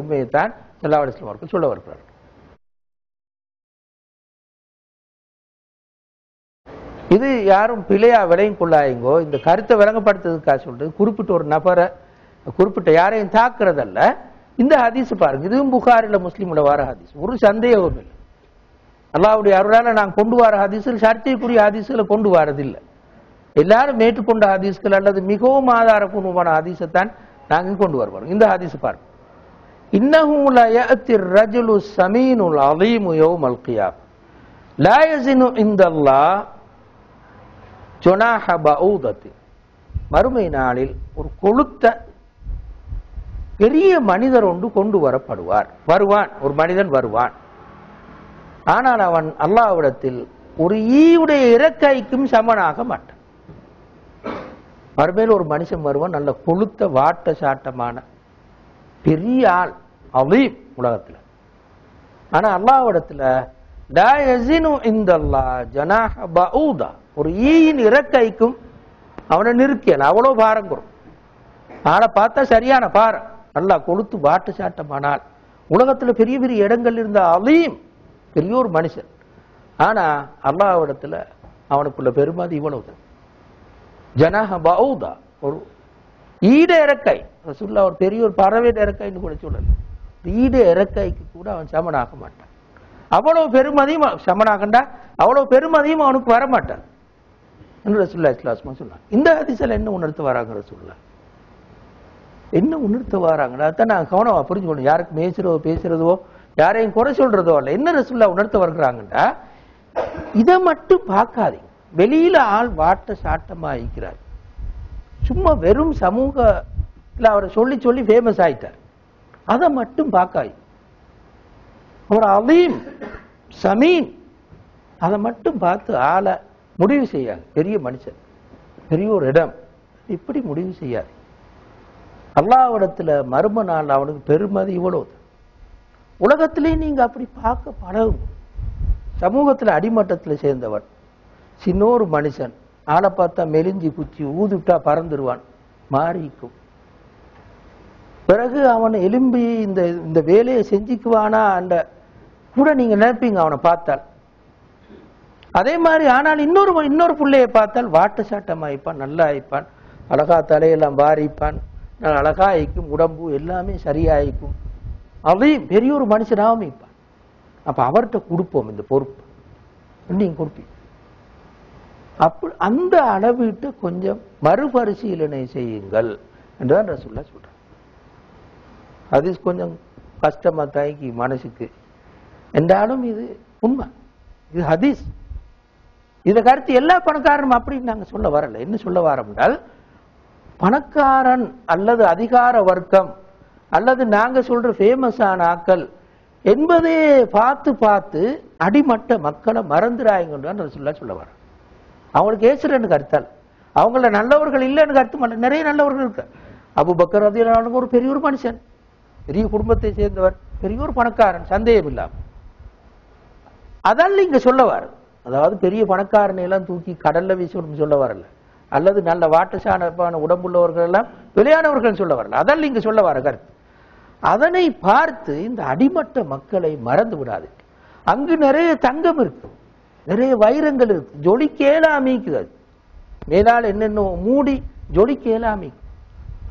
உண்மையைத்தான் ஸல்லல்லாஹு அலைஹி வஸல்லம் அவர்கள் சொல்ல வருகிறார். இது யாரும் பிழையா விலையும் கொள்ளாயங்கோ, இந்த கருத்தை விளங்கப்படுத்துறதுக்காக சொல்றது குறிப்பிட்ட ஒரு நபரை குறிப்பிட்ட யாரையும் தாக்குறதல்ல. இந்த ஹதீஸ் பாருங்க, இதுவும் புகாரில முஸ்லீம்ல வர ஹதீஸ், ஒரு சந்தேகமும் இல்லை. அல்லாஹ்வுடைய அருளால நான் கொண்டு வர ஹதீஸ்கள் சர்ச்சைக்குரிய ஹதீஸ்களை கொண்டு வரதில்லை. எல்லாரும் ஏற்றுக்கொண்ட ஹதீஸ்கள் அல்லது மிகவும் ஆதாரபூர்வமான ஹதீஸைத்தான் நாங்கள் கொண்டு வருவோம். இந்த ஹதீஸ் பாருங்க, இன்னஹு லா யஅதி ரஜுலு ஸமீனுல் அலீமு யௌமல் கியாமah லா யஸினு இன்தல்லாஹ் ஜுனாஹ பஊதத்தி. மறுமை நாளில் ஒரு கொழுத்த பெரிய மனிதர் ஒன்று கொண்டு வருவான். ஒரு மனிதன் வருவான். ஆனால் அவன் அல்லாஹ்விடத்தில் ஒரு ஈயுடைய இறக்கைக்கும் சமனாக மாட்டான். மறுமையில் ஒரு மனுஷன் வருவான், நல்ல கொழுத்த வாட்ட சாட்டமான பெரிய ஆள், அலீம் உலகத்தில். ஆனா அல்லாஹ்விடத்துல லா யஸினு இன்தல்லாஹ் ஜனாஹ பஊதா, ஒரு ஈயின் இறக்கைக்கும் அவனை நிற்கல, அவ்வளோ பாரம் குறும். ஆளை பார்த்தா சரியான பாரம், நல்லா கொழுத்து வாட்டு சாட்டமானால் உலகத்துல பெரிய பெரிய இடங்கள் இருந்த அலீம், பெரிய ஒரு மனுஷன். ஆனா அல்லாஹ்விடத்துல அவனுக்குள்ள பெருமதி இவ்வளவு. ஜனாஹ பஊதா, ஒரு ஈட இறக்கை. ரசூலுல்லாஹ் ஒரு பெரிய ஒரு பறவை இறக்கைன்னு கூட சொல்லல, ஈட இறக்கைக்கு கூட அவன் சமனாக மாட்டான். அவ்வளவு பெருமதியும் சமனாகண்டா அவ்வளவு பெருமதியும் அவனுக்கு வரமாட்டான் என்று ரசூலுல்லாஹி ஸல்லல்லாஹு அலைஹி வஸல்லம் சொன்னாங்க. இந்த ஹதீஸ்ல என்ன உணர்த்து வராங்க ரசூலுல்லாஹ்? என்ன உணர்த்து வராங்கன்னா அதான் நான் கவனமா புரிஞ்சுக்கணும். யாருக்கு பேசுறதோ யாரையும் குறை சொல்றதோ அல்ல. என்ன ரசூலுல்லாஹ் உணர்த்து வருகிறாங்கண்டா, இதை மட்டும் பார்க்காதீங்க. வெளியில ஆள் வாட்ட சாட்டமா இருக்கிறார், சும்மா வெறும் சமூகத்தில் அவரை சொல்லி சொல்லி ஃபேமஸ் ஆயிட்டார், அதை மட்டும் பார்க்காய். அவர் அலீம் சமீன், அதை மட்டும் பார்த்து ஆளை முடிவு செய்யாது. பெரிய மனுஷன், பெரிய ஒரு இடம், இப்படி முடிவு செய்யாது. அல்லாஹ்விடத்துல மர்ம நாள் அவனுக்கு பெருமதி இவ்வளவு. உலகத்திலேயே நீங்க அப்படி பார்க்க பழகும். சமூகத்துல அடிமட்டத்தில் சேர்ந்தவன் சின்னொரு மனுஷன், ஆளை பார்த்தா மெலிஞ்சி குச்சி ஊதுட்டா பறந்துருவான், மாறிக்கும். பிறகு அவன் எலும்பி இந்த வேலையை செஞ்சுக்குவானா அந்த கூட நீங்க நினைப்பீங்க அவனை பார்த்தால். அதே மாதிரி ஆனால் இன்னொரு பிள்ளையை பார்த்தால் வாட்ட சாட்டம் ஆயிப்பான், நல்லா ஆயிப்பான், அழகா தலையெல்லாம் வாரிப்பான், அழகா ஆயிக்கும், உடம்பு எல்லாமே சரியாயிக்கும், அதையும் பெரிய ஒரு மனுஷனாகவும் இருப்பான். அப்ப அவர்கிட்ட கொடுப்போம் இந்த பொறுப்பு, நீங்க கொடுப்பீங்க. அப்படி அந்த அளவிட்டு கொஞ்சம் மறுபரிசீலனை செய்யுங்கள் என்றுதான் ரசூலுல்லாஹ் சொல்றாங்க. ஹதீஸ் கொஞ்சம் கஷ்டமா தாய்க்கு மனசுக்கு என்றாலும் இது உண்மை, இது ஹதீஸ். இதை கருத்து எல்லா பணக்காரனும் அப்படின்னு நாங்க சொல்ல வரல. என்ன சொல்ல வரோம் என்றால், பணக்காரன் அல்லது அதிகார வர்க்கம் அல்லது நாங்க சொல்ற ஃபேமஸான ஆக்கள் என்பதே பார்த்து பார்த்து அடிமட்ட மக்களை மறந்துடாயங்கன்னு ரசூலுல்லாஹ் சொல்ல வர. அவங்களுக்கு ஏசுறன்னு கருத்தால் அவங்கள நல்லவர்கள் இல்லைன்னு கருத்து மாட்டேன். நிறைய நல்லவர்கள் இருக்கு. அபூபக்கர் ரலியல்லாஹு அன்ஹு ஒரு பெரிய ஒரு மனுஷன், பெரிய குடும்பத்தை சேர்ந்தவர், பெரிய ஒரு பணக்காரன், சந்தேகம் இல்லாம. அதால் இங்க சொல்ல வர, அதாவது பெரிய பணக்காரனை எல்லாம் தூக்கி கடல்ல வீசணும் சொல்ல வரல, அல்லது நல்ல வாட்டசான உடம்புள்ளவர்கள் எல்லாம் வெளியானவர்கள் சொல்ல வரல. அதால் இங்க சொல்ல வர கருத்து. அதனை பார்த்து இந்த அடிமட்ட மக்களை மறந்து விடாது. அங்கு நிறைய தங்கம் இருக்கு, நிறைய வைரங்கள் இருக்கு, ஜொலிக்கேலாமிக்குது. மேலால் என்னென்ன மூடி ஜொலிக்கேலாமிக்கு,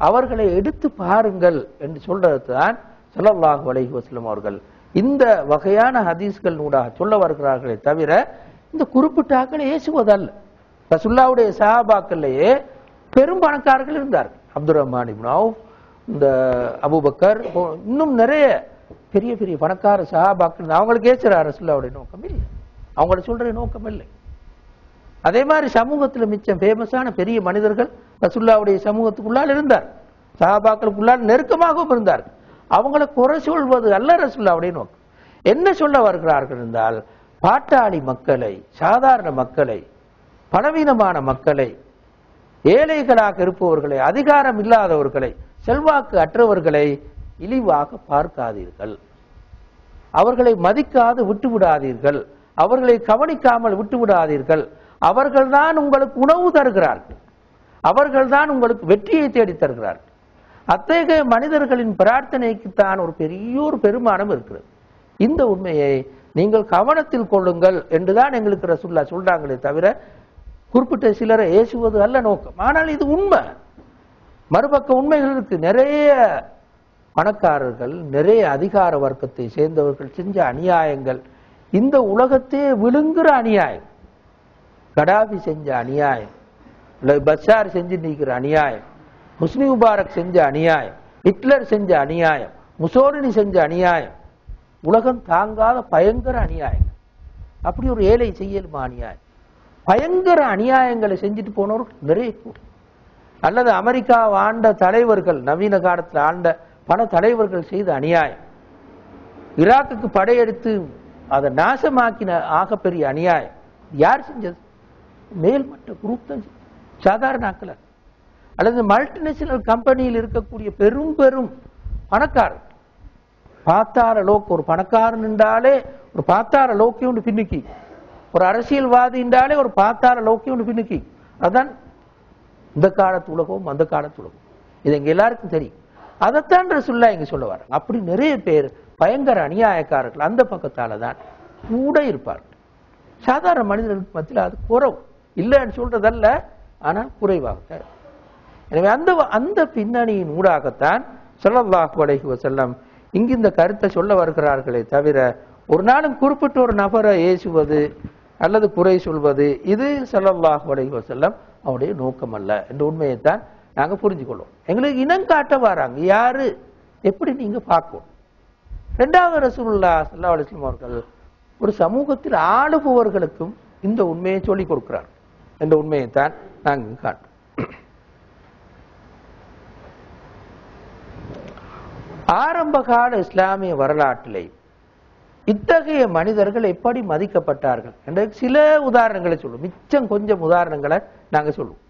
அவர்களை எடுத்து பாருங்கள் என்று சொல்றதுதான் ஸல்லல்லாஹு அலைஹி வஸல்லம் அவர்கள் இந்த வகையான ஹதீஸ்கள் ஊடாக சொல்ல வருகிறார்களே தவிர இந்த குறிப்பிட்ட ஆக்களை ஏசுவதல்ல. ரசூலுல்லாஹ்வுடைய சஹாபாக்கள்லயே பெரும் பணக்காரர்கள் இருந்தார்கள். அப்துர் ரஹ்மான் இப்னு அவுஃப், இந்த அபூபக்கர், இன்னும் நிறைய பெரிய பெரிய பணக்கார சஹாபாக்கள். அவங்களுக்கு ஏசுறார் ரசூலுல்லாஹ்வுடைய நோக்கம் இல்லை, அவங்கள சொல்ற நோக்கம் இல்லை. அதே மாதிரி சமூகத்தில் மிச்சம் ஃபேமஸான பெரிய மனிதர்கள் ரசூலுல்லாஹ்வுடைய சமூகத்துக்குள்ளால் இருந்தார், சஹாபாக்களுக்குள்ளால் நெருக்கமாகவும் இருந்தார். அவங்கள குறை சொல்வது அல்ல ரசூலுல்லாஹ்வுடைய நோக்கம். என்ன சொல்ல வருகிறார்கள் என்றால், பாட்டாளி மக்களை, சாதாரண மக்களை, பலவீனமான மக்களை, ஏழைகளாக இருப்பவர்களை, அதிகாரம் இல்லாதவர்களை, செல்வாக்கு அற்றவர்களை இழிவாக பார்க்காதீர்கள், அவர்களை மதிக்காது விட்டு விடாதீர்கள், அவர்களை கவனிக்காமல் விட்டு விடாதீர்கள். அவர்கள்தான் உங்களுக்கு உணவு தருகிறார்கள், அவர்கள்தான் உங்களுக்கு வெற்றியை தேடி தருகிறார்கள், அத்தகைய மனிதர்களின் பிரார்த்தனைக்குத்தான் ஒரு பெரிய ஒரு பெருமானம் இருக்கிறது. இந்த உண்மையை நீங்கள் கவனத்தில் கொள்ளுங்கள் என்றுதான் எங்களுக்கு ரசூலுல்லாஹ் சொல்றாங்களே தவிர குறிப்பிட்ட சிலரை ஏசுவது அல்ல நோக்கம். ஆனால் இது உண்மை. மறுபக்க உண்மைகள் இருக்கு. நிறைய பணக்காரர்கள், நிறைய அதிகார வர்க்கத்தை சேர்ந்தவர்கள் செஞ்ச அநியாயங்கள், இந்த உலகத்தையே விழுங்குற அநியாயம். கடாபி செஞ்ச அநியாயம், பஷார் செஞ்சு நீக்கிற அநியாயம், ஹுஸ்னி முபாரக் செஞ்ச அநியாயம், ஹிட்லர் செஞ்ச அநியாயம், முசோலினி செஞ்ச அநியாயம், உலகம் தாங்காத பயங்கர அநியாயம். அப்படி ஒரு ஏழை செய்யலுமா அநியாயம்? பயங்கர அநியாயங்களை செஞ்சுட்டு போனவர்கள் நிறைய கூடும். அல்லது அமெரிக்கா ஆண்ட தலைவர்கள், நவீன காலத்தில் ஆண்ட பல தலைவர்கள் செய்த அநியாயம், ஈராக்குக்கு படையெடுத்து அதை நாசமாக்கின ஆகப்பெரிய அநியாயம் யார் செஞ்சது? மேல்மட்ட குரூப் தான், சாதாரண ஆக்கல. அல்லது மல்டிநேஷனல் கம்பெனியில் இருக்கக்கூடிய பெரும் பெரும் பணக்காரர், பாத்தார லோக், ஒரு பணக்காரன் என்றாலே ஒரு பாத்தார லோக்கி ஒன்று பின்னுக்கி, ஒரு அரசியல்வாதி என்றாலே ஒரு பாத்தார லோக்கி ஒன்று பின்னுக்கி. அதுதான் இந்த காலத்து உலகம், அந்த காலத்து உலகம். இது எங்க எல்லாருக்கும் தெரியும். அதைத்தான் ரசூலுல்லாஹ் இங்க சொல்ல வர. அப்படி நிறைய பேர் பயங்கர அநியாயக்காரர்கள் அந்த பக்கத்தால தான் கூட இருப்பார்கள். சாதாரண மனிதர்களுக்கு மத்தியில் அது குறைவு இல்லைன்னு சொல்றதல்ல, ஆனால் குறைவாகத்தான். எனவே அந்த பின்னணியின் ஊடாகத்தான் ஸல்லல்லாஹு அலைஹி வஸல்லம் இங்கு இந்த கருத்தை சொல்ல வருகிறார்களே தவிர ஒரு நாளும் குறிப்பிட்ட ஒரு நபரை ஏசுவது அல்லது குறை சொல்வது இது ஸல்லல்லாஹு அலைஹி வஸல்லம் அவருடைய நோக்கம் அல்ல என்ற உண்மையைத்தான் நாங்கள் புரிஞ்சுக்கொள்வோம். எங்களுக்கு இனம் காட்ட வராங்க யாரு எப்படி நீங்க பார்க்கணும். இரண்டாவது ரசூலுல்லாஹ் ஸல்லல்லாஹு அலைஹி வஸல்லம் அவர்கள் ஒரு சமூகத்தில் ஆளுபவர்களுக்கும் இந்த உண்மையை சொல்லிக் கொடுக்கிறார் என்ற உண்மையைத்தான் நாங்கள் காட்டுறோம். ஆரம்ப கால இஸ்லாமிய வரலாற்றிலே இத்தகைய மனிதர்கள் எப்படி மதிக்கப்பட்டார்கள் என்ற சில உதாரணங்களை சொல்லுவோம். மிச்சம் கொஞ்சம் உதாரணங்களை நாங்க சொல்லுவோம்.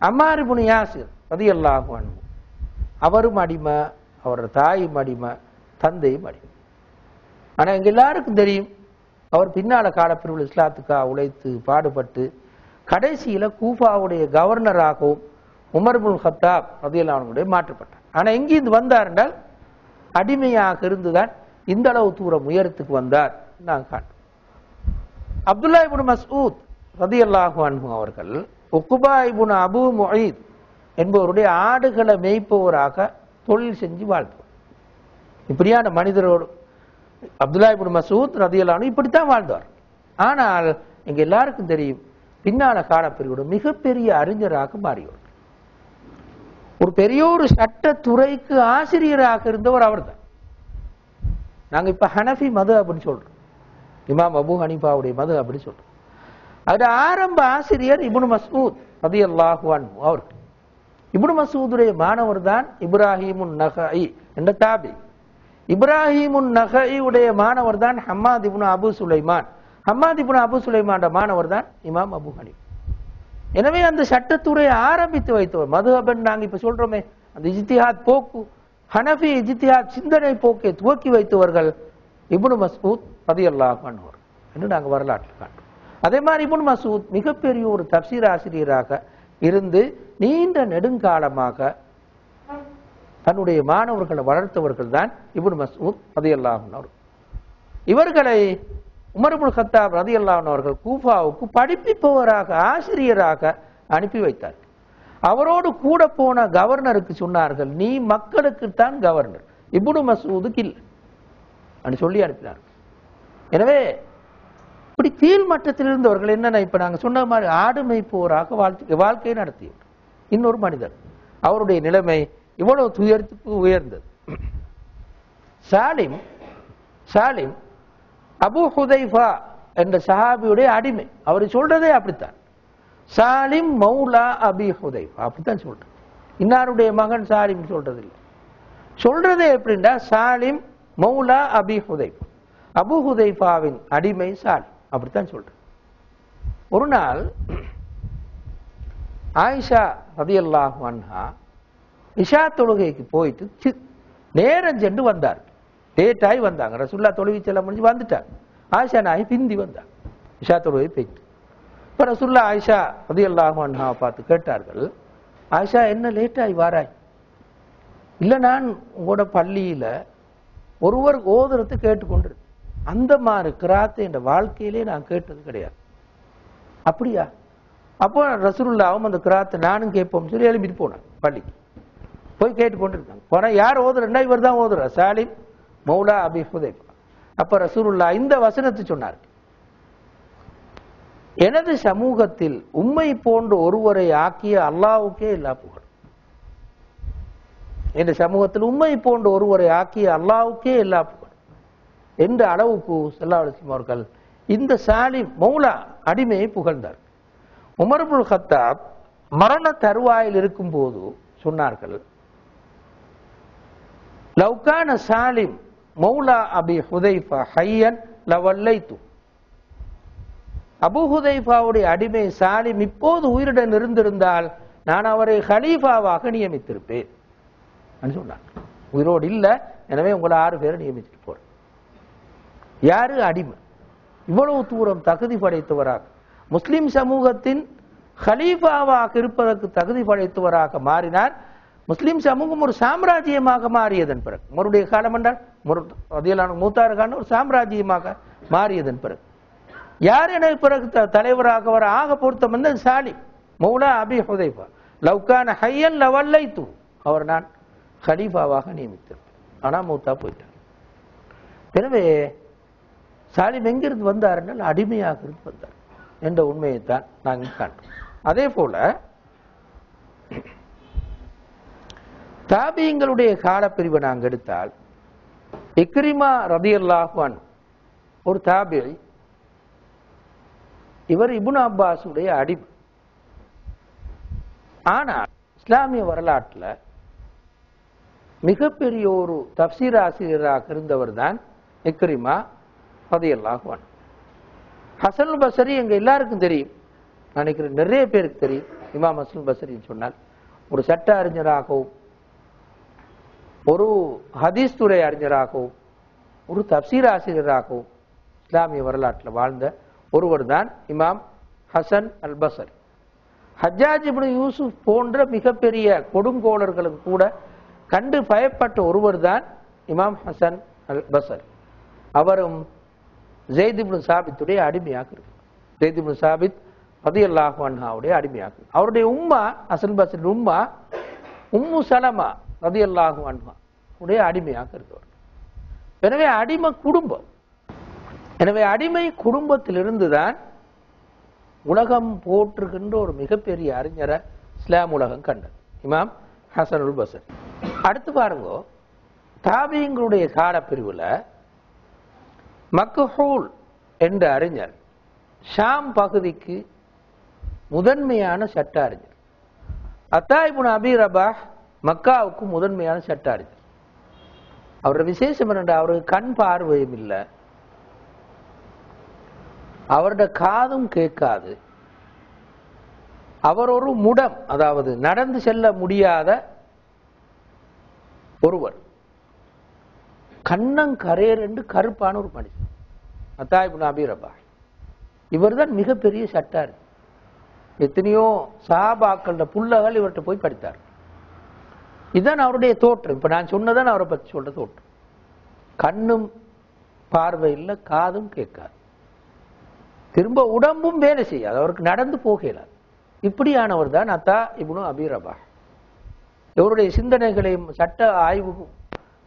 அம்மார் இப்னு யாசிர் ரலியல்லாஹு அன்ஹு, அவரும் அடிமை, அவரோட தாயும் அடிமை, தந்தையும் அடிமை. ஆனா எங்க எல்லாருக்கும் தெரியும் அவர் பின்னால காலப்பிரிவில் இஸ்லாத்துக்காக உழைத்து பாடுபட்டு கடைசியில கூஃபாவுடைய கவர்னராகவும் உமர் இப்னுல் கத்தாப் ரலியல்லாஹு அன்ஹுடைய மாற்றப்பட்டார். ஆனா எங்கிருந்து வந்தார் என்றால் அடிமையாக இருந்துதான் இந்த அளவு தூரம் உயரத்துக்கு வந்தார். நாங்கள் காட்டுறோம். அப்துல்லா இப்னு மஸ்ஊத் ரலியல்லாஹு அன்ஹு அவர்கள் உக்பா இப்னு அபூ முஈத் என்பவருடைய ஆடுகளை மேய்ப்பவராக தொழில் செஞ்சு வாழ்ந்தார். இப்படியான மனிதரோடு அப்துல்லா இப்னு மஸ்ஊத் ரலியல்லாஹு அன்ஹு இப்படித்தான் வாழ்ந்தார். ஆனால் எங்க எல்லாருக்கும் தெரியும் பின்னால காலப்பிரிவோடு மிகப்பெரிய அறிஞராக மாறியவர். ஒரு பெரிய ஒரு சட்டத்துறைக்கு ஆசிரியராக இருந்தவர் அவர் தான். நாங்க இப்ப ஹனஃபி மது அப்படின்னு சொல்றோம், இமாம் அபூ ஹனீஃபாவுடைய மது அப்படி சொல்றோம். அது ஆரம்ப ஆசிரியர் இப்னு மஸ்ஊத் ரலியல்லாஹு அன்ஹு அவர்கள். இப்னு மஸ்ஊதுடைய மாணவர் தான் இப்ராஹிமுன் நகஇ என்ற தாபி. இப்ராஹிமுன் நகஇ உடைய மாணவர் தான் ஹம்மாத் இப்னு அபூ சுலைமான். ஹம்மாத் இப்னு அபூ சுலைமான் மாணவர் தான் இமாம் அபூ ஹனீஃபா. எனவே அந்த சட்டத்துறையை ஆரம்பித்து வைத்தவர். மதுஹபன் நாங்க இப்ப சொல்றோமே, அந்த இஜ்திஹாத் போக்கு, ஹனஃபி இஜ்திஹாத் சிந்தனை போக்கை துவக்கி வைத்தவர்கள் இப்னு மஸ்ஊத் ரலியல்லாஹு அன்ஹு என்று நாங்க வரலாற்றில் காட்டுறோம். அதே மாதிரி இப்னு மஸ்ஊத் மிகப்பெரிய ஒரு தஃப்சீர் ஆசிரியராக இருந்து நீண்ட நெடுங்காலமாக தன்னுடைய மாணவர்களை வளர்த்தவர்கள் தான் இப்னு மஸ்ஊத் ரலியல்லாஹு அன்ஹு. இவர்களை உமர் இப்னு கத்தாப் ரலியல்லாஹு அன்ஹு அவர்கள் கூஃபாவுக்கு படிப்பிப்பவராக, ஆசிரியராக அனுப்பி வைத்தார். அவரோடு கூட போன கவர்னருக்கு சொன்னார்கள், நீ மக்களுக்குத்தான் கவர்னர், இப்னு மஸ்ஊதுக்கு இல்லை அப்படி சொல்லி அனுப்பினார்கள். எனவே இப்படி கீழ் மட்டத்தில் இருந்தவர்கள் என்னென்ன இப்ப நாங்க சொன்ன மாதிரி ஆடுமை போராக வாழ்க்கையை நடத்தியவர் இன்னொரு மனிதர். அவருடைய நிலைமை இவ்வளவு துயரத்துக்கு உயர்ந்தது. சாலிம் அபூ ஹுதைஃபா என்ற சஹாபியுடைய அடிமை. அவர் சொல்றதே அப்படித்தான், சாலிம் மௌலா அபி ஹுதைஃபா அப்படித்தான் சொல்ற. இன்னாருடைய மகன் சாலிம் சொல்றது இல்லை, சொல்றதே எப்படின்னா சாலிம் மௌலா அபி ஹுதைஃபா, அபூ ஹுதைஃபாவின் அடிமை சாலிம் அப்படித்தான் சொல்ற. ஒரு நாள் ஆயிஷா ரலியல்லாஹு அன்ஹா இஷா தொழுகைக்கு போயிட்டு நேரம் சென்று வந்தார். லேட்டாகி வந்தாங்க. ரசூலுல்லாஹ் தொழுகை செல்ல முடிஞ்சு வந்துட்டார். ஆயிஷா நாயகி பிந்தி வந்தார் இஷா தொழுகை போயிட்டு. இப்ப ரசூலுல்லாஹ் ஆயிஷா ரலியல்லாஹு அன்ஹா பார்த்து கேட்டார்கள், ஆயிஷா என்ன லேட்டாகி வாராய், இல்ல நான் உங்களோட பள்ளியில ஒருவர் ஓதுறதை கேட்டுக்கொண்டிருக்கேன், அந்த மாதிரி கிராத்தை என்ற வாழ்க்கையிலே நான் கேட்டது கிடையாது. அப்படியா? அப்போ ரசூலுல்லாஹ்வும் அந்த கிராத்தை நானும் கேட்போம் சொல்லி எழுப்பிட்டு போனேன். பள்ளிக்கு போய் கேட்டுக்கொண்டிருக்காங்க. போனா யார் ஓதுறா? இவர் தான் ஓதுறா, சாலிம் மௌலா அபி ஹுதைஃபா. அப்ப ரசூலுல்லாஹ் இந்த வசனத்தை சொன்னார், எனது சமூகத்தில் உம்மை போன்ற ஒருவரை ஆக்கிய அல்லாஹ்வுக்கே எல்லா புகழும். என் சமூகத்தில் உம்மை போன்ற ஒருவரை ஆக்கிய அல்லாஹ்வுக்கே எல்லா புகழும் என்ற அளவுக்கு ஸல்லல்லாஹு அலைஹி வஸல்லம் அவர்கள் இந்த சாலிம் மௌலா அடிமையை புகழ்ந்தார். உமர் இப்னுல் கத்தாப் மரண தருவாயில் இருக்கும் போது சொன்னார்கள், லவ்கான சாலிம் மௌலா அபி ஹுதைஃபா ஹையன் லவல்லைத்து. அபு ஹுதைஃபாவுடைய அடிமை சாலிம் இப்போது உயிருடன் இருந்திருந்தால் நான் அவரை ஹலீஃபாவாக நியமித்திருப்பேன் சொன்னார். உயிரோடு இல்ல, எனவே உங்களை 6 பேரை நியமிச்சுட்டு போறேன். யாரு? அடிமை. இவ்வளவு தூரம் தகுதி படைத்தவராக, முஸ்லிம் சமூகத்தின் ஹலீஃபாவாக இருப்பதற்கு தகுதி படைத்தவராக மாறினார். முஸ்லிம் சமூகம் ஒரு சாம்ராஜ்யமாக மாறியதன் பிறகு, உமருடைய காலம் என்றால் மூத்தாறு காலம் ஒரு சாம்ராஜ்யமாக மாறியதன் பிறகு யார் என பிறகு தலைவராக வர ஆக பொருத்தம் வந்து சாலிம் மௌலா அபி ஹுதைஃபா. லவ்கான ஹையன் லவல்லைத்து, அவர் நான் ஹலீஃபாவாக நியமித்திருப்பேன். ஆனா மூத்தா போயிட்டார். எனவே சாலிம் எங்கிருந்து வந்தார் என்றால் அடிமையாக இருந்து வந்தார் என்ற உண்மையைத்தான் நாங்கள் காண்றோம். அதே போல தாபியங்களுடைய காலப்பிரிவை நாங்கள் எடுத்தால், இக்ரிமா ரலியல்லாஹு அன்ஹு ஒரு தாபியி, இவர் இப்னு அப்பாஸுடைய அடிமை. ஆனால் இஸ்லாமிய வரலாற்றில் மிகப்பெரிய ஒரு தப்சீர் ஆசிரியராக இருந்தவர் தான் இக்ரிமா ரலியல்லாஹு அன்ஹு. ஹசனுல் பஸ்ரி எங்க எல்லாருக்கும் தெரியும், நினைக்கிறேன் நிறைய பேருக்கு தெரியும். இமாம் ஹசனுல் பஸ்ரின்னு சொன்னால் ஒரு சட்ட அறிஞராகவும், ஒரு ஹதீஸ் துறை அறிஞராகவும், ஒரு தப்சீர் ஆசிரியராகவும் இஸ்லாமிய வரலாற்றில் வாழ்ந்த ஒருவர் தான் இமாம் ஹசன் அல் பஸ்ரி. ஹஜ்ஜாஜ் இப்னு யூசுப் போன்ற மிகப்பெரிய கொடுங்கோளர்களும் கூட கண்டு பயப்பட்ட ஒருவர் தான் இமாம் ஹசன் அல் பஸ்ரி. அவரும் ஸைத் இப்னு சாபித்துடைய அடிமையாக இருக்கிறார். ஸைத் இப்னு சாபித் ரலியல்லாஹு அன்ஹாவுடைய அடிமையாக. அவருடைய உம்மா, ஹசன் பஸ்ரி உம்மா உம்மு சலமா ரலியல்லாஹு அன்ஹா உடைய அடிமையாக இருக்கிறார். எனவே அடிமை குடும்பம். எனவே அடிமை குடும்பத்திலிருந்து தான் உலகம் போற்றுகின்ற ஒரு மிகப்பெரிய அறிஞரை இஸ்லாம் உலகம் கண்டது, இமாம் ஹசனுல் பஸ்ரி. அடுத்து பாருங்க, தாபியங்களுடைய காலப்பிரிவில் மக்ஹூல் என்ற அறிஞர் ஷாம் பகுதிக்கு முதன்மையான சட்ட அறிஞர். அத்தா இப்னு அபி ரபாஹ் மக்காவுக்கு முதன்மையான சட்ட அறிஞர். அவருடைய விசேஷம் என்னென்றால் அவருக்கு கண் பார்வையும் இல்லை, அவருடைய காதும் கேட்காது, அவர் ஒரு முடம், அதாவது நடந்து செல்ல முடியாத ஒருவர், கண்ணங்கரேர் என்று கருப்பான ஒரு மனிதன் அத்தா இப்னு அபி ரபாஹ். இவர் தான் மிகப்பெரிய சட்ட அறிஞர். எத்தனையோ சஹாபாக்களோட புள்ளகள் இவர்கிட்ட போய் படித்தார். இதுதான் அவருடைய தோற்றம். இப்ப நான் சொன்னதான் அவரை பற்றி சொல்ற தோற்றம். கண்ணும் பார்வை இல்லை, காதும் கேட்காது, திரும்ப உடம்பும் வேலை செய்யாது, அவருக்கு நடந்து போகலாது. இப்படியானவர் தான் அத்தா இப்னு அபி ரபாஹ். இவருடைய சிந்தனைகளையும் சட்ட ஆய்வு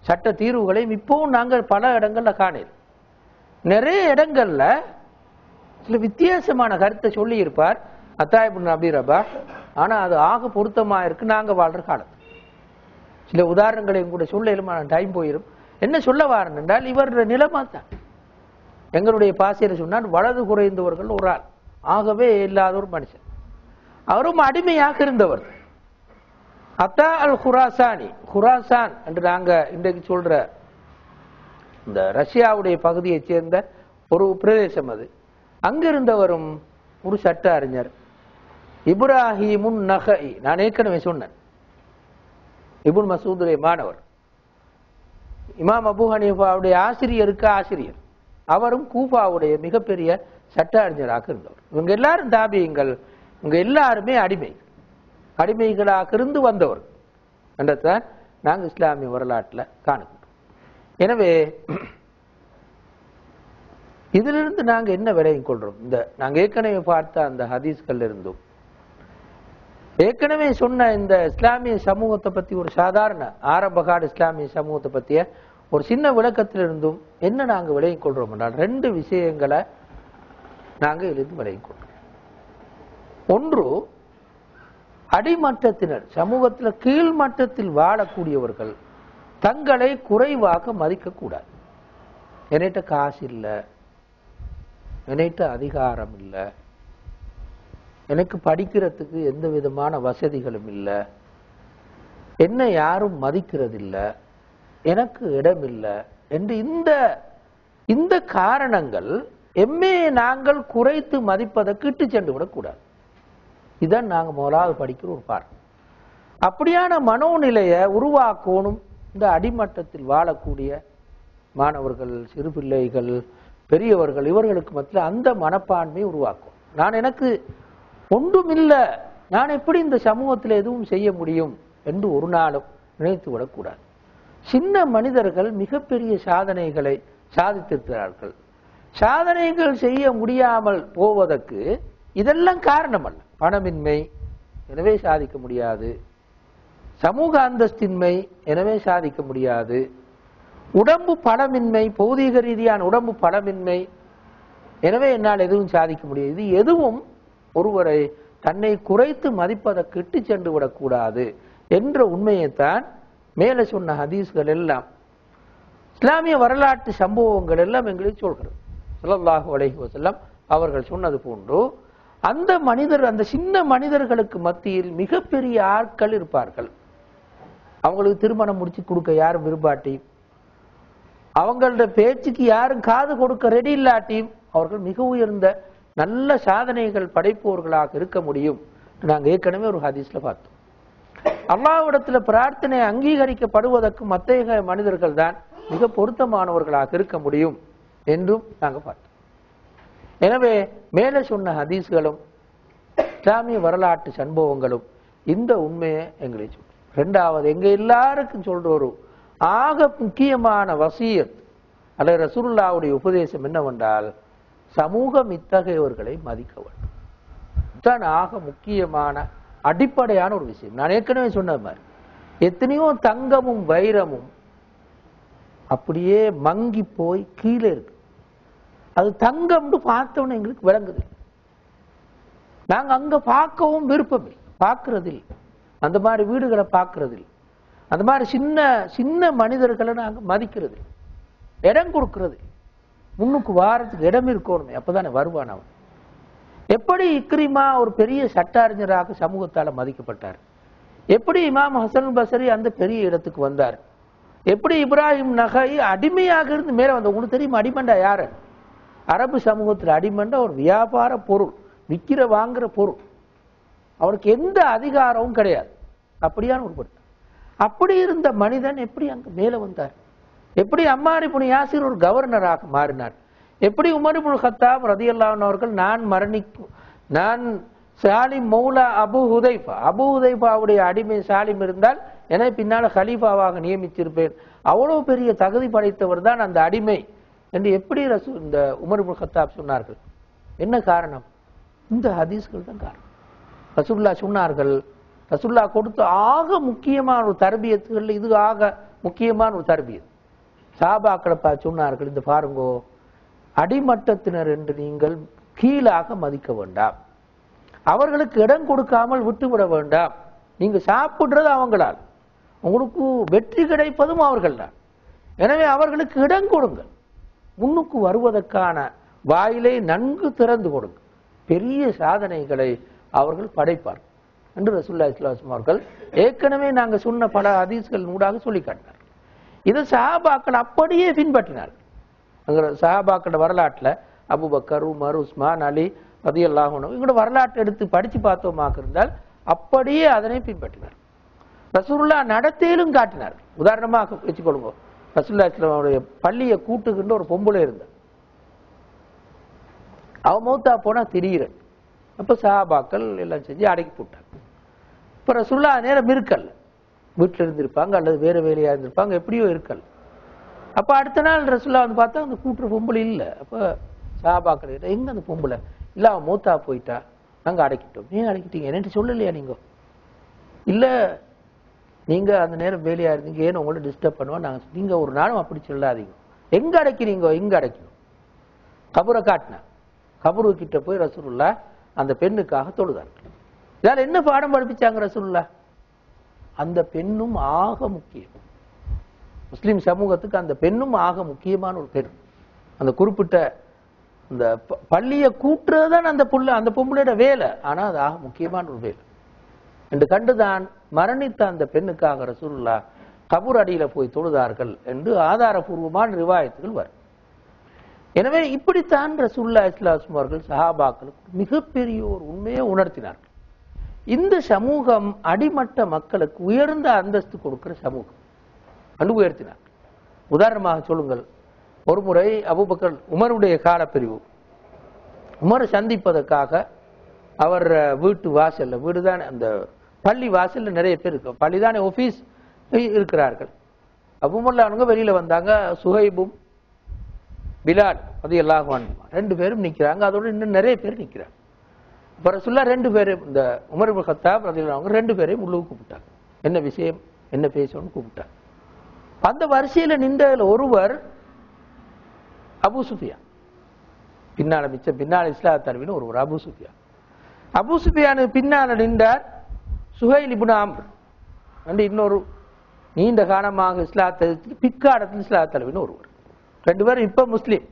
சட்ட தீர்வுகளையும் இப்பவும் நாங்கள் பல இடங்கள்ல காணல. நிறைய இடங்கள்ல சில வித்தியாசமான கருத்தை சொல்லி இருப்பார் அத்தா இப்னு அபி ரபாஹ். ஆனா அது ஆக பொருத்தமா இருக்கு நாங்க வாழ்ற காலத்து. சில உதாரணங்களையும் கூட சொல்ல இயலுமான டைம் போயிடும். என்ன சொல்ல வாரன் என்றால், இவர் நிலைமா தான் எங்களுடைய பாசையில சொன்னால் வலது குறைந்தவர்கள் ஒரு ஆள், ஆகவே இல்லாத ஒரு மனுஷன். அவரும் அடிமையாக இருந்தவர். அத்தா அல் குராசானி, குராசான் என்று நாங்க இன்றைக்கு சொல்ற இந்த ரஷ்யாவுடைய பகுதியை சேர்ந்த ஒரு பிரதேசம் அது. அங்கிருந்தவரும் ஒரு சட்ட அறிஞர் இப்ராஹிமுன் நஹஇ. நான் ஏற்கனவே சொன்னேன், இப்னு மசூதுடைய மாணவர், இமாம் அபு ஹனீஃபாவுடைய ஆசிரியருக்கு ஆசிரியர். அவரும் கூஃபாவுடைய மிகப்பெரிய சட்ட அறிஞராக இருந்தவர். இவங்க எல்லாரும் தாபியங்கள், இவங்க எல்லாருமே அடிமைகளாக இருந்து வந்தவர் என்றதான் நாங்கள் இஸ்லாமிய வரலாற்றில் காணுகின்றோம். எனவே இதிலிருந்து நாங்கள் என்ன விளையும் கொள்றோம்? இந்த நாங்கள் ஏற்கனவே பார்த்த அந்த ஹதீஸ்கள் இருந்தும் ஏற்கனவே சொன்ன இந்த இஸ்லாமிய சமூகத்தை பற்றி ஒரு சாதாரண ஆரம்பகால இஸ்லாமிய சமூகத்தை பற்றிய ஒரு சின்ன விளக்கத்திலிருந்தும் என்ன நாங்கள் விளையும் கொள்றோம் என்றால் 2 விஷயங்களை நாங்கள் இதிலிருந்து விளையும் கொள்றோம். ஒன்று, அடிமட்டத்தினர், சமூகத்தில் கீழ்மட்டத்தில் வாழக்கூடியவர்கள் தங்களை குறைவாக மதிக்கக்கூடாது. என்கிட்ட காசு இல்லை, என்கிட்ட அதிகாரம் இல்லை, எனக்கு படிக்கிறதுக்கு எந்த விதமான வசதிகளும் இல்லை, என்னை யாரும் மதிக்கிறதில்லை, எனக்கு இடம் இல்லை என்று இந்த காரணங்கள் எம்மே நாங்கள் குறைத்து மதிப்பதற்கு இட்டு சென்று விடக்கூடாது. இதான் நாங்கள் முதலாவது படிக்கிற ஒரு பாடம். அப்படியான மனோநிலையை உருவாக்கணும். இந்த அடிமட்டத்தில் வாழக்கூடிய மாணவர்கள், சிறு பிள்ளைகள், பெரியவர்கள், இவர்களுக்கு மத்தியில் அந்த மனப்பான்மையை உருவாக்கும். எனக்கு ஒன்றுமில்லை, நான் எப்படி இந்த சமூகத்தில் எதுவும் செய்ய முடியும் என்று ஒரு நாளும் நினைத்து விடக்கூடாது. சின்ன மனிதர்கள் மிகப்பெரிய சாதனைகளை சாதித்திருக்கிறார்கள். சாதனைகள் செய்ய முடியாமல் போவதற்கு இதெல்லாம் காரணம் அல்ல. பணமின்மை, எனவே சாதிக்க முடியாது. சமூக அந்தஸ்தின்மை, எனவே சாதிக்க முடியாது. உடம்பு பலமின்மை, பௌதீக ரீதியான உடம்பு பலமின்மை, எனவே என்னால் எதுவும் சாதிக்க முடியாது. இது எதுவும் ஒருவரை தன்னை குறைத்து மதிப்பதற்கு இட்டு சென்று விடக்கூடாது என்ற உண்மையைத்தான் மேலே சொன்ன ஹதீஸ்கள் எல்லாம், இஸ்லாமிய வரலாற்று சம்பவங்கள் எல்லாம் எங்களுக்கு சொல்கிறது. ஸல்லல்லாஹு அலைஹி வஸல்லம் அவர்கள் சொன்னது போன்று அந்த மனிதர், அந்த சின்ன மனிதர்களுக்கு மத்தியில் மிகப்பெரிய ஆட்கள் இருப்பார்கள். அவங்களுக்கு திருமணம் முடிச்சு கொடுக்க யாரும் விரும்பாட்டி, அவங்களோட பேச்சுக்கு யாரும் காது கொடுக்க ரெடி இல்லாட்டியும் அவர்கள் மிக உயர்ந்த நல்ல சாதனைகள் படைப்பவர்களாக இருக்க முடியும். நாங்கள் ஏற்கனவே ஒரு ஹதீஸ்ல பார்த்தோம். அல்லாஹ்விடத்துல பிரார்த்தனை அங்கீகரிக்கப்படுவதற்கு மத்தேக மனிதர்கள் தான் மிக பொருத்தமானவர்களாக இருக்க முடியும் என்றும் நாங்கள் பார்த்தோம். எனவே மேலே சொன்ன ஹதீஸ்களும் இஸ்லாமிய வரலாற்று சம்பவங்களும் இந்த உண்மையை எங்களை சொல்றோம். 2வது, எங்க எல்லாருக்கும் சொல்ற ஒரு ஆக முக்கியமான வசியத் அல்லது ரசூலுல்லாஹ்வுடைய உபதேசம் என்னவென்றால், சமூகம் இத்தகையவர்களை மதிக்க வேண்டும். இதுதான் ஆக முக்கியமான அடிப்படையான ஒரு விஷயம். நான் ஏற்கனவே சொன்ன மாதிரி எத்தனையோ தங்கமும் வைரமும் அப்படியே மங்கி போய் கீழே இருக்கு. அது தங்கம்னு பார்த்தோன்னு எங்களுக்கு விளங்குது. நாங்க அங்க பார்க்கவும் விருப்பம் இல்லை, பார்க்கறதில்லை. அந்த மாதிரி வீடுகளை பார்க்கறதில்லை. அந்த மாதிரி சின்ன சின்ன மனிதர்களை நாங்க மதிக்கிறது, இடம் கொடுக்கறது. முன்னுக்கு வாரத்துக்கு இடம் இருக்கணுமே, அப்பதானே வருவான் அவன். எப்படி இக்ரிமா ஒரு பெரிய சட்ட அறிஞராக சமூகத்தால மதிக்கப்பட்டார், எப்படி இமாம் ஹசன் பஸ்ரி அந்த பெரிய இடத்துக்கு வந்தார், எப்படி இப்ராஹிம் நகை அடிமையாக இருந்து மேல வந்த. உங்களுக்கு தெரியுமா அடிமண்டா யாரு? அரபு சமூகத்தில் அடிமண்டா ஒரு வியாபார பொருள், விற்கிற வாங்குற பொருள். அவருக்கு எந்த அதிகாரமும் கிடையாது. அப்படியான ஒரு அப்படி இருந்த மனிதன் எப்படி அங்க மேல வந்தார்? எப்படி அம்மார் இப்னு யாசிர் ஒரு கவர்னராக மாறினார்? எப்படி உமர் இப்னு கத்தாப் ரலியல்லாஹு அன்ஹு அவர்கள் நான் சாலிம் மௌலா அபு ஹுதைஃபாவுடைய அடிமை சாலிம் இருந்தால் என பின்னால கலீஃபாவாக நியமிச்சிருப்பேன், அவ்வளவு பெரிய தகுதி படைத்தவர் தான் அந்த அடிமை என்று எப்படி இந்த உமர் இப்னு கத்தாப் சொன்னார்கள்? என்ன காரணம்? இந்த ஹதீஸ்கள் தான் காரணம். ரசூலுல்லாஹ் சொன்னார்கள், ரசூலுல்லாஹ் கொடுத்த ஆக முக்கியமான ஒரு தர்பியத்துகள் இது ஆக முக்கியமான ஒரு தர்பியத். சஹாபாக்களை பார்த்து சொன்னார்கள், இந்த பாருங்கோ, அடிமட்டத்தினர் என்று நீங்கள் கீழாக மதிக்க வேண்டாம், அவர்களுக்கு இடம் கொடுக்காமல் விட்டுவிட வேண்டாம். நீங்க சாப்பிடுறது அவங்களால், உங்களுக்கு வெற்றி கிடைப்பதும் அவர்கள் தான். எனவே அவர்களுக்கு இடம் கொடுங்க, முன்னுக்கு வருவதற்கான வாயிலை நன்கு திறந்து கொடுங்க, பெரிய சாதனைகளை அவர்கள் படைப்பார் என்று ரசூலுல்லாஹி ஸல்லல்லாஹு அலைஹி வஸல்லம் அவர்கள் ஏற்கனவே நாங்கள் சொன்ன பல ஹதீஸ்கள் ஊடாக சொல்லி காட்டினார். இதை சஹாபாக்கள் அப்படியே பின்பற்றினார். சஹாபாக்களோட வரலாற்றுல அபூபக்கர், உமர், உஸ்மான், அலி ரலியல்லாஹு அன்ஹு இவங்களோட வரலாற்றை எடுத்து படிச்சு பார்த்தோமாக இருந்தால் அப்படியே அதனை பின்பற்றினார். ரசூலுல்லாஹ் நடத்தையிலும் காட்டினார். உதாரணமாக வச்சுக்கொள்ளுங்க, ரசூலுல்லாஹி ஸல்லல்லாஹு அலைஹி வஸல்லம் பள்ளியை கூட்டுகின்ற ஒரு பொம்பளை இருந்தார். அவ மௌத்தா போனா திடீரன். அப்ப சஹாபாக்கள் எல்லாம் செஞ்சு அடக்கி போட்டார். இப்ப ரசூலுல்லாஹ் நேரம் இருக்கல்ல, வீட்டில் இருந்திருப்பாங்க அல்லது வேற வேலையா இருந்திருப்பாங்க, எப்படியோ இருக்கல். அப்ப அடுத்த நாள் ரசூலுல்லாஹ் வந்து பார்த்தா அந்த கூட்டுற பொம்பளை இல்லை. அப்ப சஹாபாக்கள் எங்க அந்த பொம்பளை இல்ல, அவன் மூத்தா போயிட்டா, நாங்க அடக்கிட்டோம். ஏன் அடக்கிட்டீங்க, என்னட்டு சொல்லலையா நீங்க? இல்ல நீங்க அந்த நேரம் வேலையா இருந்தீங்க, ஏன்னு உங்களை டிஸ்டர்ப் பண்ணுவோம் நாங்க. நீங்க ஒரு நாளும் அப்படி சொல்லாதீங்க. எங்க அடக்கிறீங்க, எங்க அடக்கணும்? கபரை காட்டின கபரு கிட்ட போய் ரசூலுல்லாஹ் அந்த பெண்ணுக்காக தொழுதார்கள். இதால என்ன பாடம் படிப்பிச்சாங்க ரசூலுல்லாஹ்? அந்த பெண்ணும் ஆக முக்கியம். முஸ்லிம் சமூகத்துக்கு அந்த பெண்ணும் ஆக முக்கியமான ஒரு பெண். அந்த குறிப்பிட்ட அந்த பள்ளியை கூட்டுறதுதான் அந்த பொம்பளையோட வேலை. ஆனா அது ஆக முக்கியமான ஒரு வேலை என்று கண்டுதான் மரணித்த அந்த பெண்ணுக்காக ரசூலுல்லாஹ் கபூர் அடியில போய் தொழுதார்கள் என்று ஆதாரபூர்வமான ரிவாயத்துகள் வரும். எனவே இப்படித்தான் ரசூலுல்லாஹி ஸல்லல்லாஹு அலைஹி வஸல்லம் அவர்கள் சஹாபாக்களுக்கு மிகப்பெரிய ஒரு உண்மையை உணர்த்தினார்கள். இந்த சமூகம் அடிமட்ட மக்களுக்கு உயர்ந்த அந்தஸ்து கொடுக்கிற சமூகம் என்று உயர்த்தினார். உதாரணமாக சொல்லுங்கள், ஒரு முறை அபூபக்கர் உமருடைய காலப்பிரிவு, உமரை சந்திப்பதற்காக அவர் வீட்டு வாசல்ல, வீடுதான் அந்த பள்ளி வாசல்ல நிறைய பேர் இருக்கு, பள்ளிதானே ஆபீஸ் இருக்கிறார்கள். உமர்லானுங்க வெளியில வந்தாங்க. சுஹைபும் பிலால் ரலியல்லாஹு அன்ஹு ரெண்டு பேரும் நிக்கிறாங்க. அதோட இன்னும் நிறைய பேர் நிக்கிறாங்க. அப்ப ரசூலுல்லாஹ் ரெண்டு பேரும், இந்த உமர் இப்னு கத்தாப் ரலியல்லாஹு அன்ஹு ரெண்டு பேரையும் உள்ளுக்கு கூப்பிட்டாங்க. என்ன விஷயம், என்ன பேசணும்னு கூப்பிட்டாங்க. அந்த வரிசையில நின்ற ஒருவர் அபூ சுஃபியான், பின்னால் இஸ்லாம் தழுவின ஒருவர் அபூ சுஃபியான். அபூ சுஃபியான் பின்னால் நின்றார் சுஹைல் இப்னு அம்ர் என்று இன்னொரு நீண்ட காலமாக இஸ்லாத்தை பிற்காலத்தில் இஸ்லாம் தழுவின ஒருவர். ரெண்டு பேரும் இப்ப முஸ்லீம்.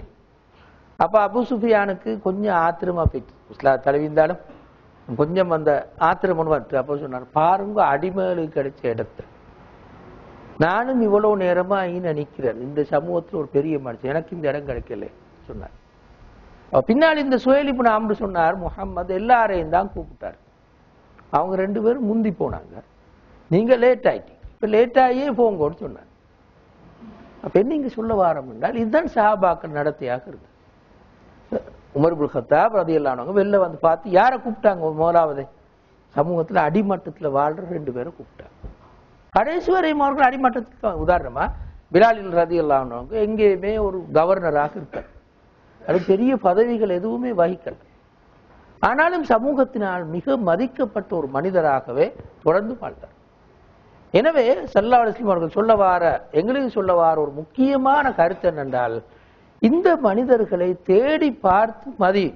அப்ப அபூ சுஃபியானுக்கு கொஞ்சம் ஆத்திரமா போயிட்டு, இஸ்லாம் தழுவிந்தாலும் கொஞ்சம் அந்த ஆத்திரம் வந்து அப்போ சொன்னார், பாருங்க அடிமைகளுக்கு கிடைச்ச இடத்தை நானும் இவ்வளவு நேரமா நிக்கிறேன், இந்த சமூகத்தில் ஒரு பெரிய மனுஷன், எனக்கு இந்த இடம் கிடைக்கல சொன்னார். பின்னால் இந்த சுஹைல் இப்னு அம்ர் சொன்னார், முஹம்மது எல்லாரையும் தான் கூப்பிட்டார். அவங்க ரெண்டு பேரும் முந்தி போனாங்க, நீங்க லேட் ஆயிட்டீங்க, இப்ப லேட் ஆகியே போங்கன்னு சொன்னார். அப்ப என்ன இங்க சொல்ல வாரம் என்றால், இதுதான் சஹாபாக்கள் நடத்தையாக இருக்கு. உமர் இப்னு கத்தாப் ரலியல்லாஹு அன்ஹு வெளில வந்து பார்த்து யாரை கூப்பிட்டாங்க? முதலாவது சமூகத்துல அடிமட்டத்துல வாழ்ற ரெண்டு பேரை கூப்பிட்டாங்க. கடைசி வரையும் அவர்கள் அடிமட்டத்துக்கு. உதாரணமா பிலால் ரலியல்லாஹு அன்ஹு எங்கேயுமே ஒரு கவர்னராக இருக்கார், அது பெரிய பதவிகள் எதுவுமே வகிக்கல. ஆனாலும் சமூகத்தினால் மிக மதிக்கப்பட்ட ஒரு மனிதராகவே தொடர்ந்து வாழ்ந்தார். எனவே ஸல்லல்லாஹு அலைஹி வஸல்லம் அவர்கள் எங்களுக்கு சொல்ல வார ஒரு முக்கியமான கருத்து என்னென்றால், இந்த மனிதர்களை தேடி பார்த்து மதி,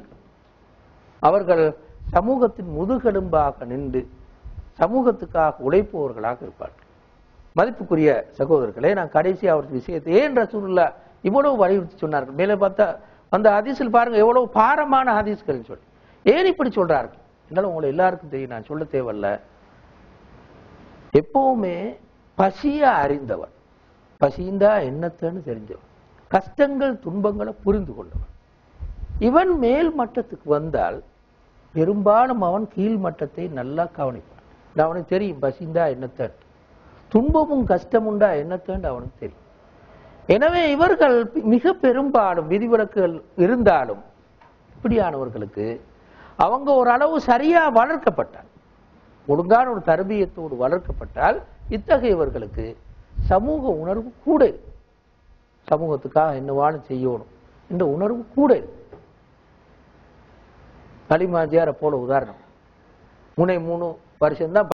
அவர்கள் சமூகத்தின் முதுகெலும்பாக நின்று சமூகத்துக்காக உழைப்பவர்களாக இருப்பார்கள். மதிப்புக்குரிய சகோதரர்களே, நான் கடைசி அவருக்கு விஷயத்தை ஏன் ரசூலுல்லாஹ் இவ்வளவு வலியுறுத்தி சொன்னார்கள்? மேலே பார்த்தா அந்த ஹதீஸில் பாருங்க எவ்வளவு பாரமான ஹதீஸ்கள் சொல்லி ஏன் இப்படி சொல்றார்கள் என்றால், உங்களை எல்லாருக்கும் தெரியும், நான் சொல்ல தேவையில்ல. எப்பவுமே பசிய அறிந்தவன், பசிந்தா என்னத்தன்னு தெரிஞ்சவன், கஷ்டங்கள் துன்பங்களை புரிந்து கொண்டவன், இவன் மேல் மட்டத்துக்கு வந்தால் பெரும்பாலும் அவன் கீழ் மட்டத்தை நல்லா கவனிப்பான். அவனுக்கு தெரியும் பசிந்தா என்னத்தன், துன்பமும் கஷ்டமுண்டா என்னத்தன்னு அவனுக்கு தெரியும். எனவே இவர்கள் மிக பெரும்பாலும் விதிவிலக்குகள் இருந்தாலும் இப்படியானவர்களுக்கு அவங்க ஒரு அளவு சரியா வளர்க்கப்பட்டால், ஒழுங்கான ஒரு தர்பியத்தோடு வளர்க்கப்பட்டால், இத்தகையவர்களுக்கு சமூக உணர்வு கூட, சமூகத்துக்காக என்னவானும் செய்யணும் என்ற உணர்வு கூட. கலிமாஜியாரை போல உதாரணம், 3 வருஷம்தான்